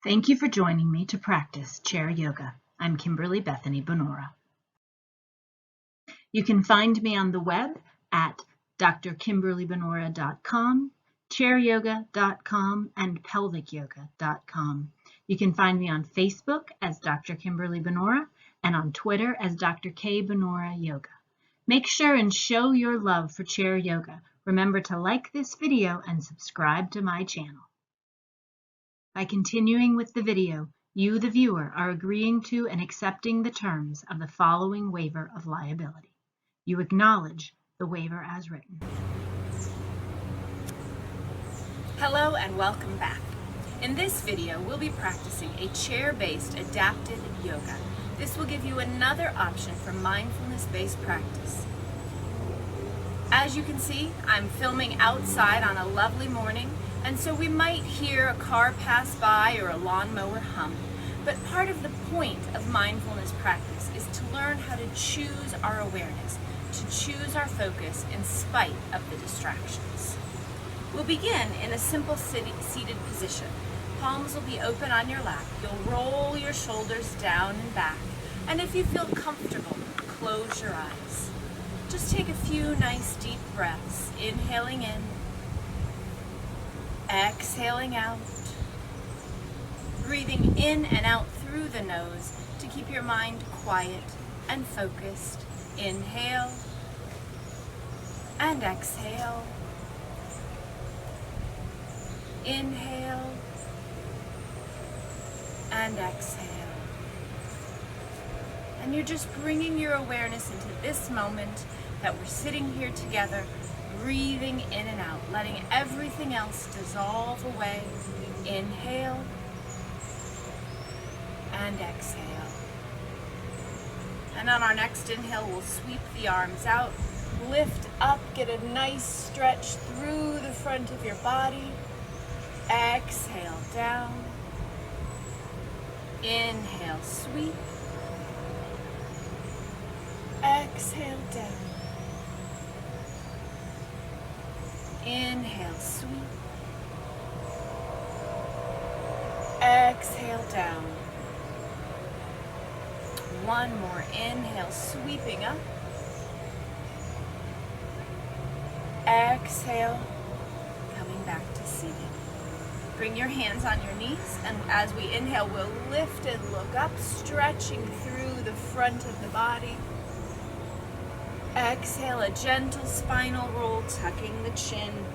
Thank you for joining me to practice chair yoga. I'm Kimberlee Bethany Bonura. You can find me on the web at drkimberleebonura.com, chairyoga.com, and pelvicyoga.com. You can find me on Facebook as Dr. Kimberlee Bonura and on Twitter as Dr. K. Bonura Yoga. Make sure and show your love for chair yoga. Remember to like this video and subscribe to my channel. By continuing with the video, you, the viewer, are agreeing to and accepting the terms of the following waiver of liability. You acknowledge the waiver as written. Hello and welcome back. In this video, we'll be practicing a chair-based adapted yoga. This will give you another option for mindfulness-based practice. As you can see, I'm filming outside on a lovely morning, and so we might hear a car pass by or a lawnmower hum. But part of the point of mindfulness practice is to learn how to choose our awareness, to choose our focus in spite of the distractions. We'll begin in a simple seated position. Palms will be open on your lap. You'll roll your shoulders down and back. And if you feel comfortable, close your eyes. Just take a few nice deep breaths, inhaling in, exhaling out, breathing in and out through the nose to keep your mind quiet and focused. Inhale and exhale. Inhale and exhale. And you're just bringing your awareness into this moment that we're sitting here together, breathing in and out, letting everything else dissolve away. Inhale and exhale. And on our next inhale, we'll sweep the arms out, lift up, get a nice stretch through the front of your body. Exhale down. Inhale, sweep. Exhale down. Inhale, sweep. Exhale down. One more inhale, sweeping up. Exhale, coming back to seated. Bring your hands on your knees, and as we inhale, we'll lift and look up, stretching through the front of the body. Exhale, a gentle spinal roll, tucking the chin.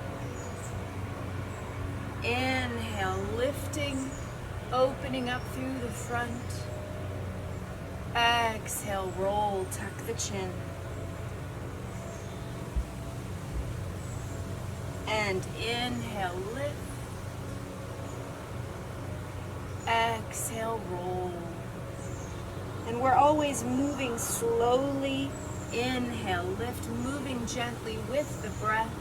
Inhale, lifting, opening up through the front. Exhale, roll, tuck the chin. And inhale, lift. Exhale, roll. And we're always moving slowly. Inhale, lift, moving gently with the breath,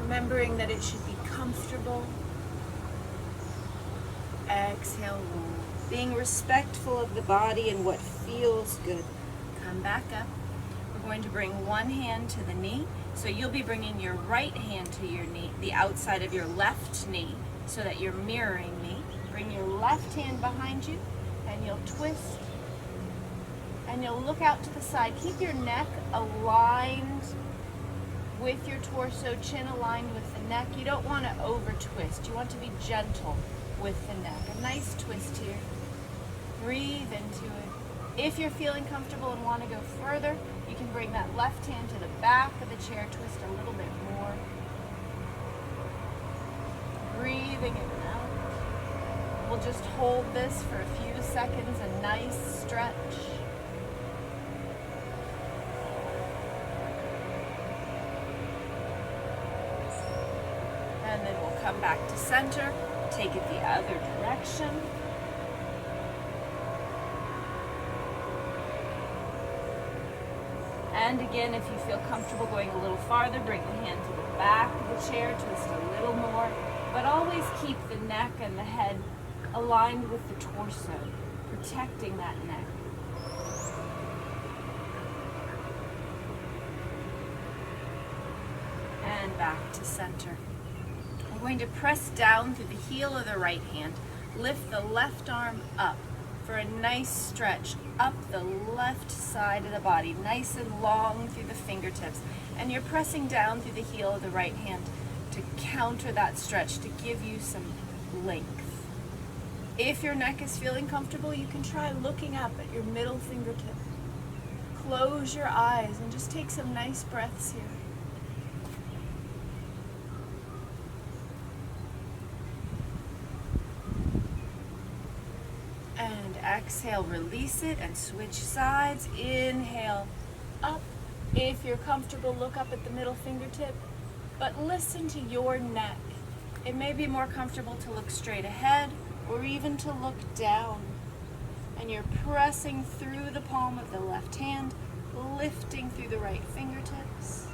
remembering that it should be comfortable. Exhale, roll. Being respectful of the body and what feels good. Come back up. We're going to bring one hand to the knee. So you'll be bringing your right hand to your knee, the outside of your left knee, so that you're mirroring me. Bring your left hand behind you, and you'll twist, and you'll look out to the side. Keep your neck aligned with your torso, chin aligned with the neck. You don't want to over twist. You want to be gentle with the neck. A nice twist here. Breathe into it. If you're feeling comfortable and want to go further, you can bring that left hand to the back of the chair, twist a little bit more. Breathing in and out. We'll just hold this for a few seconds, a nice stretch. And then we'll come back to center, take it the other direction. And again, if you feel comfortable going a little farther, bring the hand to the back of the chair, twist a little more, but always keep the neck and the head aligned with the torso, protecting that neck. And back to center. We're going to press down through the heel of the right hand, Lift the left arm up for a nice stretch up the left side of the body, nice and long through the fingertips. And you're pressing down through the heel of the right hand to counter that stretch, to give you some length. If your neck is feeling comfortable, you can try looking up at your middle fingertip. Close your eyes and just take some nice breaths here. And exhale, release it and switch sides. Inhale, up. If you're comfortable, look up at the middle fingertip, but listen to your neck. It may be more comfortable to look straight ahead or even to look down. And you're pressing through the palm of the left hand, lifting through the right fingertips.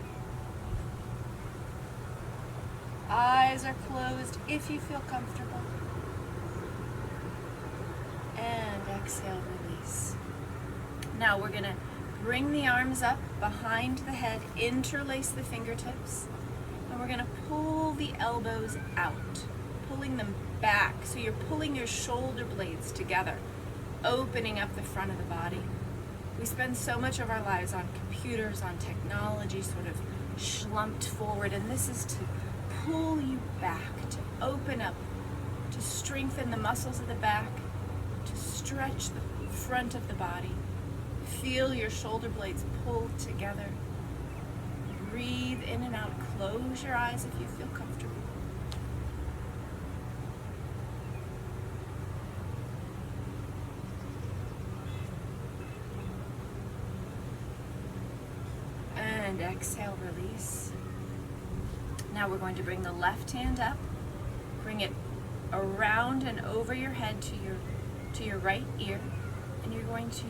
Eyes are closed if you feel comfortable. And exhale, release. Now we're going to bring the arms up behind the head, interlace the fingertips, and we're going to pull the elbows out, pulling them back. So you're pulling your shoulder blades together, opening up the front of the body. We spend so much of our lives on computers, on technology, sort of slumped forward, and this is to pull you back, to open up, to strengthen the muscles of the back, to stretch the front of the body. Feel your shoulder blades pull together. Breathe in and out. Close your eyes if you feel comfortable. And exhale, release. Now we're going to bring the left hand up. Bring it around and over your head to your right ear. And you're going to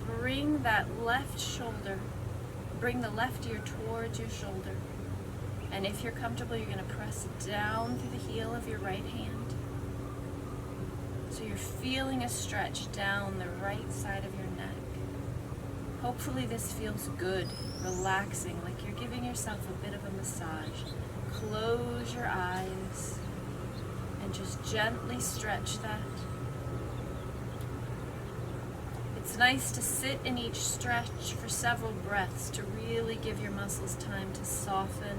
bring that left shoulder, bring the left ear towards your shoulder. And if you're comfortable, you're going to press down through the heel of your right hand. So you're feeling a stretch down the right side of your neck. Hopefully this feels good, relaxing, like you're giving yourself a bit of a massage. Close your eyes and just gently stretch that. It's nice to sit in each stretch for several breaths to really give your muscles time to soften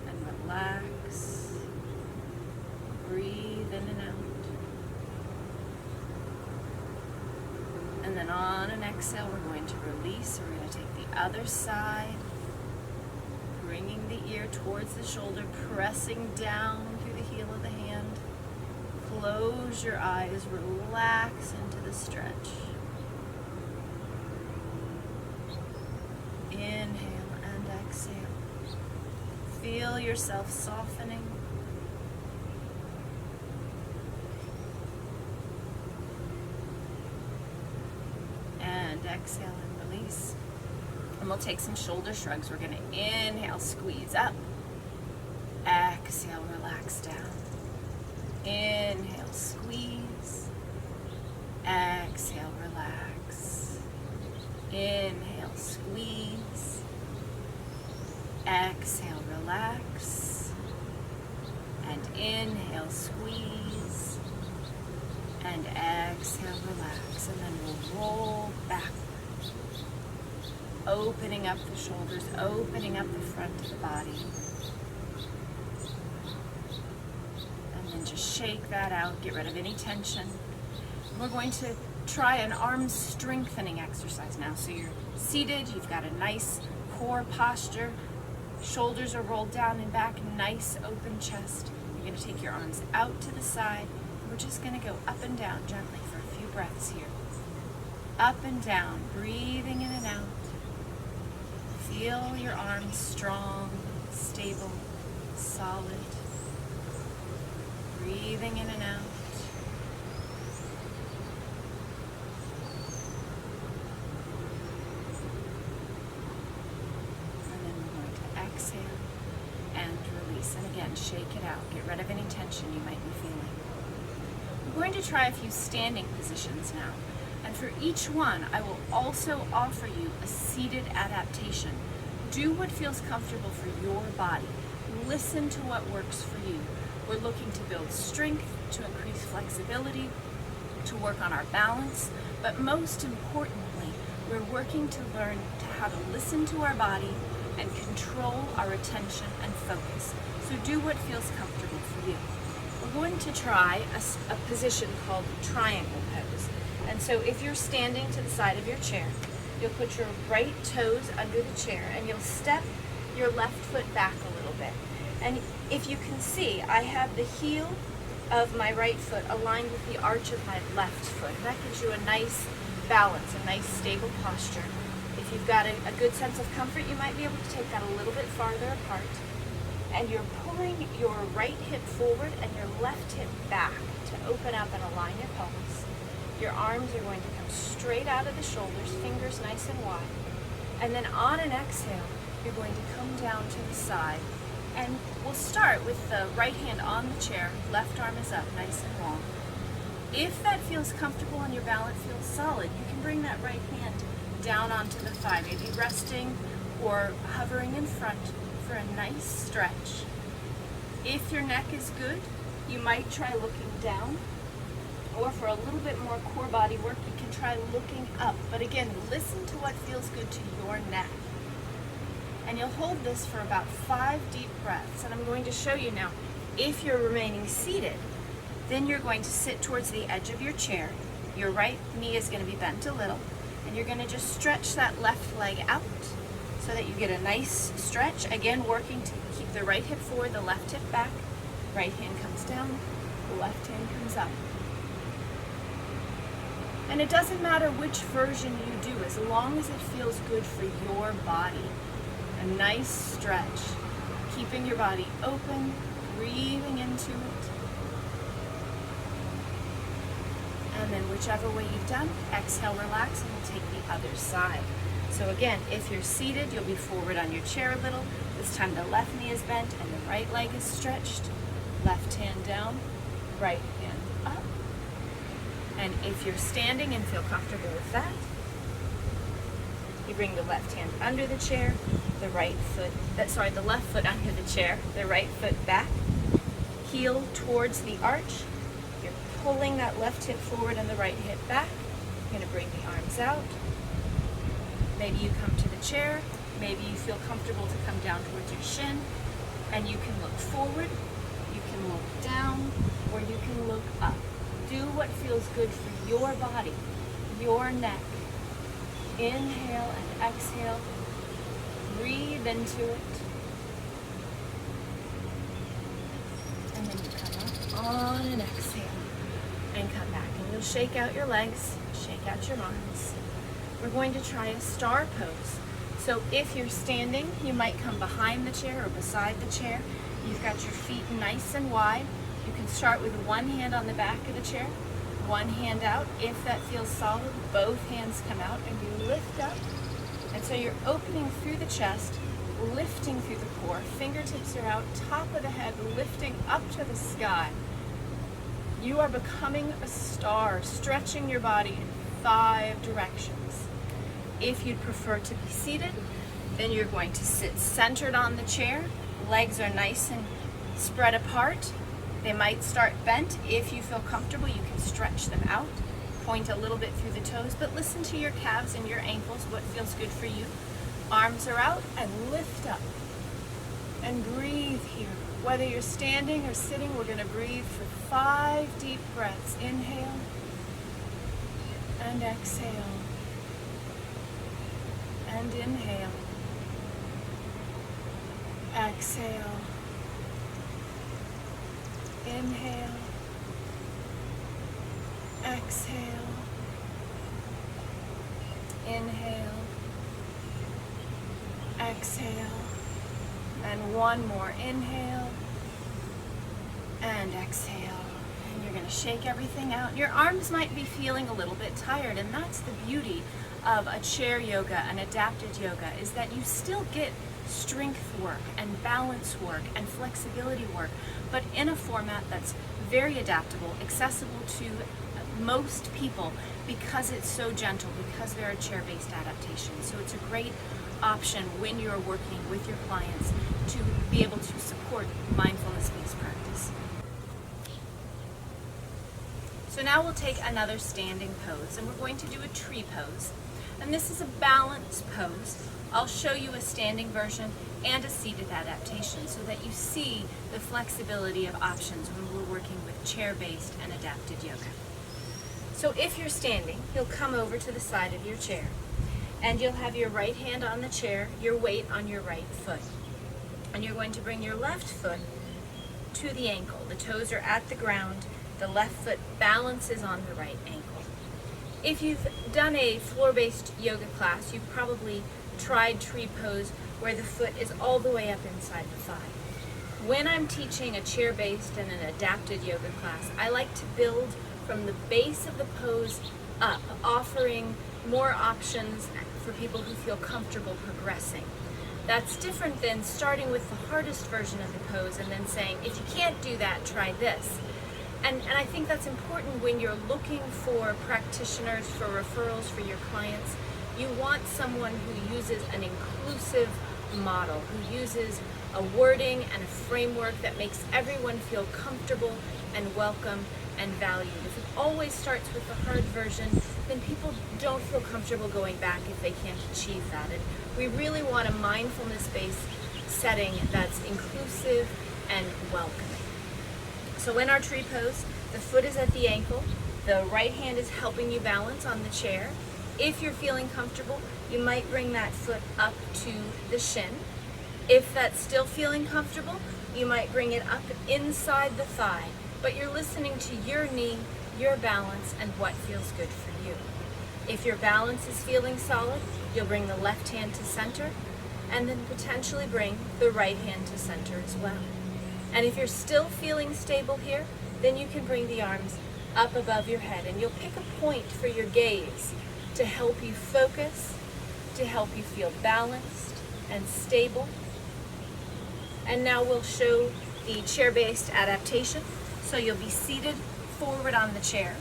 and relax. Breathe in and out. And then on an exhale, we're going to release. We're going to take the other side, bringing the ear towards the shoulder, pressing down through the heel of the hand. Close your eyes, relax into the stretch. Inhale and exhale. Feel yourself softening. And exhale and release. And we'll take some shoulder shrugs. We're going to inhale, squeeze up. Exhale, relax down. Inhale, squeeze. Exhale, relax. Inhale, squeeze. Exhale, relax. And inhale, squeeze. And exhale, relax. And then we'll roll back. Opening up the shoulders, opening up the front of the body. And then just shake that out, get rid of any tension. We're going to try an arm strengthening exercise now. So you're seated, you've got a nice core posture, shoulders are rolled down and back, nice open chest. You're going to take your arms out to the side. We're just going to go up and down gently for a few breaths here. Up and down, breathing in and out. Feel your arms strong, stable, solid. Breathing in and out. And then we're going to exhale and release. And again, shake it out. Get rid of any tension you might be feeling. We're going to try a few standing positions now. And for each one, I will also offer you a seated adaptation. Do what feels comfortable for your body. Listen to what works for you. We're looking to build strength, to increase flexibility, to work on our balance, but most importantly, we're working to learn how to listen to our body and control our attention and focus. So do what feels comfortable for you. We're going to try a position called triangle pose. And so if you're standing to the side of your chair, you'll put your right toes under the chair and you'll step your left foot back a little bit. And if you can see, I have the heel of my right foot aligned with the arch of my left foot. And that gives you a nice balance, a nice stable posture. If you've got a good sense of comfort, you might be able to take that a little bit farther apart. And you're pulling your right hip forward and your left hip back to open up and align your pelvis. Your arms are going to come straight out of the shoulders, fingers nice and wide. And then on an exhale, you're going to come down to the side. And we'll start with the right hand on the chair, left arm is up, nice and long. If that feels comfortable and your balance feels solid, you can bring that right hand down onto the thigh, maybe resting or hovering in front for a nice stretch. If your neck is good, you might try looking down, or for a little bit more core body work, you can try looking up. But again, listen to what feels good to your neck. And you'll hold this for about 5 deep breaths. And I'm going to show you now, if you're remaining seated, then you're going to sit towards the edge of your chair. Your right knee is going to be bent a little, and you're going to just stretch that left leg out so that you get a nice stretch. Again, working to keep the right hip forward, the left hip back. Right hand comes down, the left hand comes up. And it doesn't matter which version you do, as long as it feels good for your body. A nice stretch, keeping your body open, breathing into it. And then whichever way you've done, exhale, relax, and we'll take the other side. So again, if you're seated, you'll be forward on your chair a little. This time the left knee is bent and the right leg is stretched. Left hand down, right hand up. And if you're standing and feel comfortable with that, you bring the left hand under the chair, the left foot under the chair, the right foot back, heel towards the arch. You're pulling that left hip forward and the right hip back. You're gonna bring the arms out. Maybe you come to the chair, maybe you feel comfortable to come down towards your shin, and you can look forward, you can look down, or you can look up. Do what feels good for your body, your neck. Inhale and exhale. Breathe into it. And then you come up on an exhale and come back. And you'll shake out your legs, shake out your arms. We're going to try a star pose. So if you're standing, you might come behind the chair or beside the chair. You've got your feet nice and wide. You can start with one hand on the back of the chair, one hand out. If that feels solid, both hands come out and you lift up. And so you're opening through the chest, lifting through the core. Fingertips are out, top of the head, lifting up to the sky. You are becoming a star, stretching your body in 5 directions. If you'd prefer to be seated, then you're going to sit centered on the chair. Legs are nice and spread apart. They might start bent. If you feel comfortable, you can stretch them out. Point a little bit through the toes, but listen to your calves and your ankles, what feels good for you. Arms are out and lift up. And breathe here. Whether you're standing or sitting, we're going to breathe for 5 deep breaths. Inhale and exhale. And inhale. Exhale. Inhale. Exhale. Inhale. Exhale. And one more. Inhale. And exhale. And you're going to shake everything out. Your arms might be feeling a little bit tired, and that's the beauty of a chair yoga, an adapted yoga, is that you still get strength work and balance work and flexibility work, but in a format that's very adaptable, accessible to most people because it's so gentle, because there are chair-based adaptations. So it's a great option when you're working with your clients to be able to support mindfulness-based practice. So now we'll take another standing pose, and we're going to do a tree pose. And this is a balance pose. I'll show you a standing version and a seated adaptation so that you see the flexibility of options when we're working with chair-based and adapted yoga. So if you're standing, you'll come over to the side of your chair, and you'll have your right hand on the chair, your weight on your right foot. And you're going to bring your left foot to the ankle. The toes are at the ground. The left foot balances on the right ankle. If you've done a floor-based yoga class, you've probably tried tree pose where the foot is all the way up inside the thigh. When I'm teaching a chair-based and an adapted yoga class, I like to build from the base of the pose up, offering more options for people who feel comfortable progressing. That's different than starting with the hardest version of the pose and then saying, if you can't do that, try this. And I think that's important when you're looking for practitioners, for referrals for your clients. You want someone who uses an inclusive model, who uses a wording and a framework that makes everyone feel comfortable and welcome and valued. If it always starts with the hard version, then people don't feel comfortable going back if they can't achieve that. And we really want a mindfulness-based setting that's inclusive and welcoming. So in our tree pose, the foot is at the ankle, the right hand is helping you balance on the chair. If you're feeling comfortable, you might bring that foot up to the shin. If that's still feeling comfortable, you might bring it up inside the thigh, but you're listening to your knee, your balance, and what feels good for you. If your balance is feeling solid, you'll bring the left hand to center, and then potentially bring the right hand to center as well. And if you're still feeling stable here, then you can bring the arms up above your head, and you'll pick a point for your gaze to help you focus, to help you feel balanced and stable. And now we'll show the chair-based adaptation. So you'll be seated forward on the chair.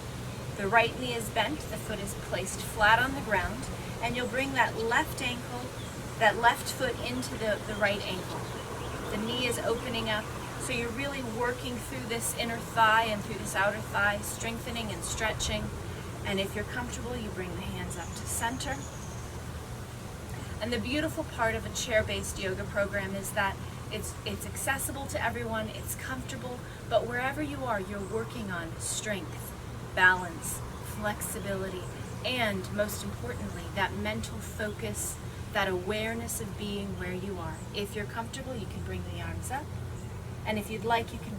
The right knee is bent, the foot is placed flat on the ground, and you'll bring that left ankle, that left foot into the right ankle. The knee is opening up, so you're really working through this inner thigh and through this outer thigh, strengthening and stretching. And if you're comfortable, you bring the hands up to center. And the beautiful part of a chair-based yoga program is that it's accessible to everyone, it's comfortable, but wherever you are, you're working on strength, balance, flexibility, and most importantly, that mental focus, that awareness of being where you are. If you're comfortable, you can bring the arms up. And if you'd like, you can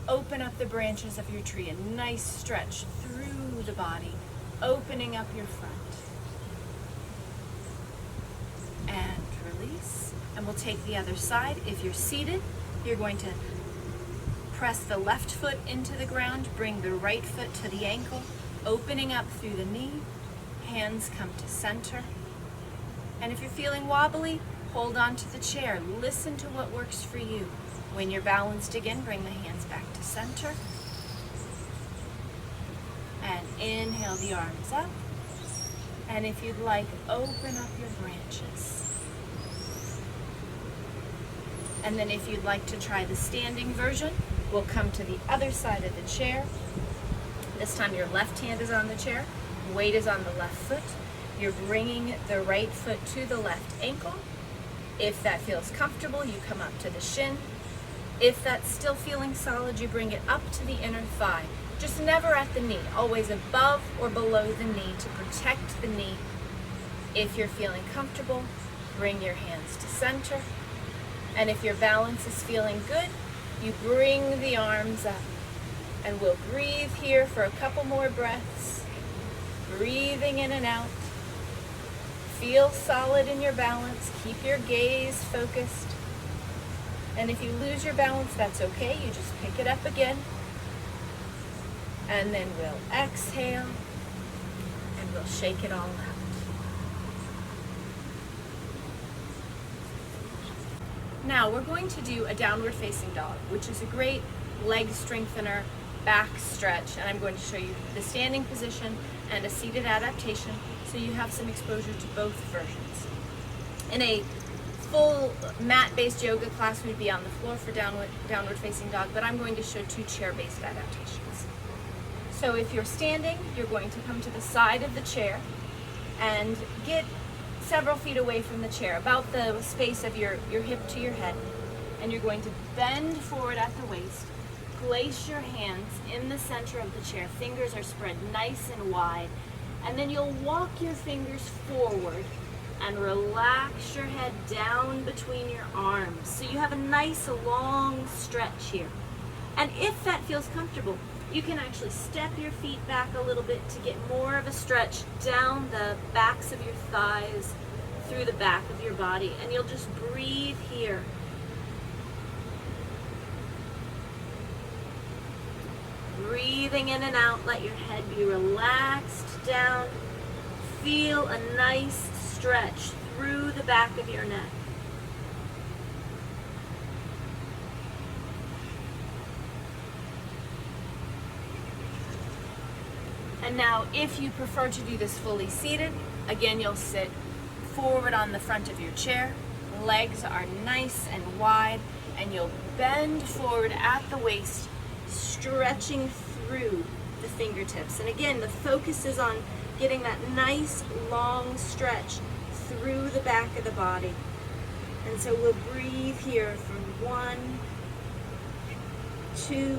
open up the branches of your tree, a nice stretch through the body, opening up your front. And release. And we'll take the other side. If you're seated, you're going to press the left foot into the ground, bring the right foot to the ankle, opening up through the knee, hands come to center. And if you're feeling wobbly, hold on to the chair. Listen to what works for you. When you're balanced again, bring the hands back to center. And inhale the arms up. And if you'd like, open up your branches. And then if you'd like to try the standing version, we'll come to the other side of the chair. This time your left hand is on the chair, weight is on the left foot. You're bringing the right foot to the left ankle. If that feels comfortable, you come up to the shin. If that's still feeling solid, you bring it up to the inner thigh. Just never at the knee, always above or below the knee to protect the knee. If you're feeling comfortable, bring your hands to center. And if your balance is feeling good, you bring the arms up. And we'll breathe here for a couple more breaths. Breathing in and out. Feel solid in your balance. Keep your gaze focused. And if you lose your balance, that's okay. You just pick it up again. And then we'll exhale. And we'll shake it all out. Now we're going to do a downward facing dog, which is a great leg strengthener, back stretch, and I'm going to show you the standing position and a seated adaptation so you have some exposure to both versions. In a full mat-based yoga class, we'd be on the floor for downward facing dog, but I'm going to show two chair-based adaptations. So if you're standing, you're going to come to the side of the chair and get several feet away from the chair, about the space of your hip to your head. And you're going to bend forward at the waist. Place your hands in the center of the chair. Fingers are spread nice and wide. And then you'll walk your fingers forward and relax your head down between your arms. So you have a nice long stretch here. And if that feels comfortable, you can actually step your feet back a little bit to get more of a stretch down the backs of your thighs, through the back of your body. And you'll just breathe here. Breathing in and out, let your head be relaxed down. Feel a nice stretch through the back of your neck. And now, if you prefer to do this fully seated, again, you'll sit forward on the front of your chair. Legs are nice and wide, and you'll bend forward at the waist, stretching through the fingertips. And again, the focus is on getting that nice long stretch through the back of the body. And so we'll breathe here for 1, 2,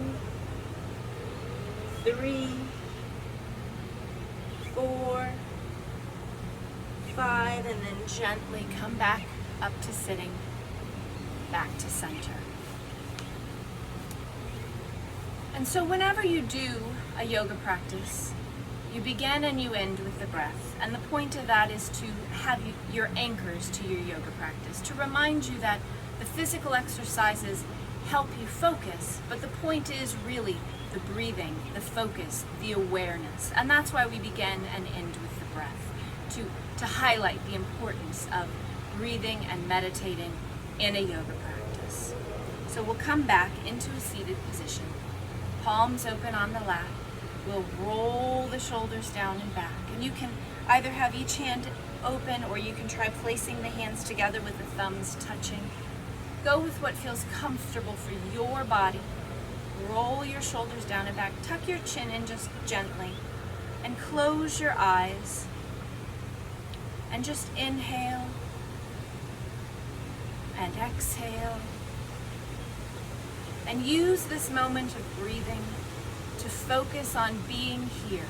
3, 4, 5, and then gently come back up to sitting, back to center. And so whenever you do a yoga practice, you begin and you end with the breath. And the point of that is to have your anchors to your yoga practice, to remind you that the physical exercises help you focus, but the point is really the breathing, the focus, the awareness. And that's why we begin and end with the breath, to highlight the importance of breathing and meditating in a yoga practice. So we'll come back into a seated position. Palms open on the lap. We'll roll the shoulders down and back. And you can either have each hand open, or you can try placing the hands together with the thumbs touching. Go with what feels comfortable for your body. Roll your shoulders down and back. Tuck your chin in just gently. And close your eyes. And just inhale. And exhale. And use this moment of breathing to focus on being here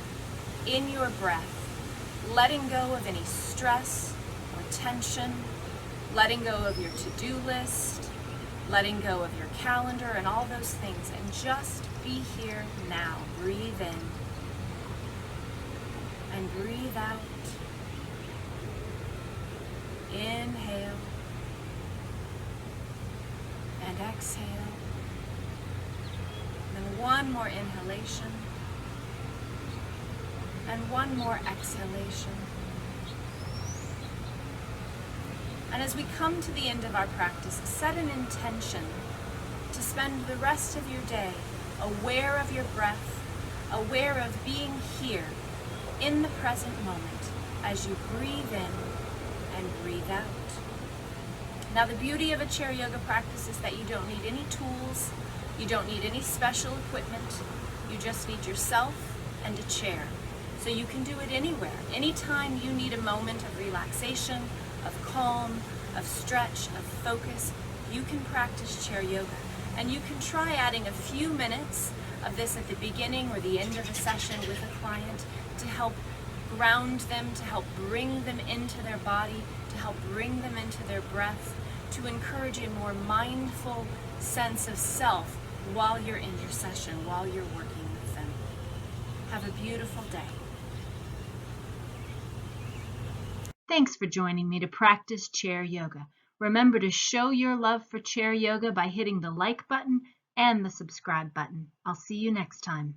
in your breath, letting go of any stress or tension, letting go of your to-do list, letting go of your calendar and all those things, and just be here now. Breathe in and breathe out. Inhale and exhale. And one more inhalation and one more exhalation. And as we come to the end of our practice, set an intention to spend the rest of your day aware of your breath, aware of being here in the present moment as you breathe in and breathe out. Now, the beauty of a chair yoga practice is that you don't need any tools, you don't need any special equipment, you just need yourself and a chair. So you can do it anywhere. Anytime you need a moment of relaxation, of calm, of stretch, of focus, you can practice chair yoga. And you can try adding a few minutes of this at the beginning or the end of a session with a client to help ground them, to help bring them into their body, to help bring them into their breath, to encourage a more mindful sense of self while you're in your session, while you're working with them. Have a beautiful day. Thanks for joining me to practice chair yoga. Remember to show your love for chair yoga by hitting the like button and the subscribe button. I'll see you next time.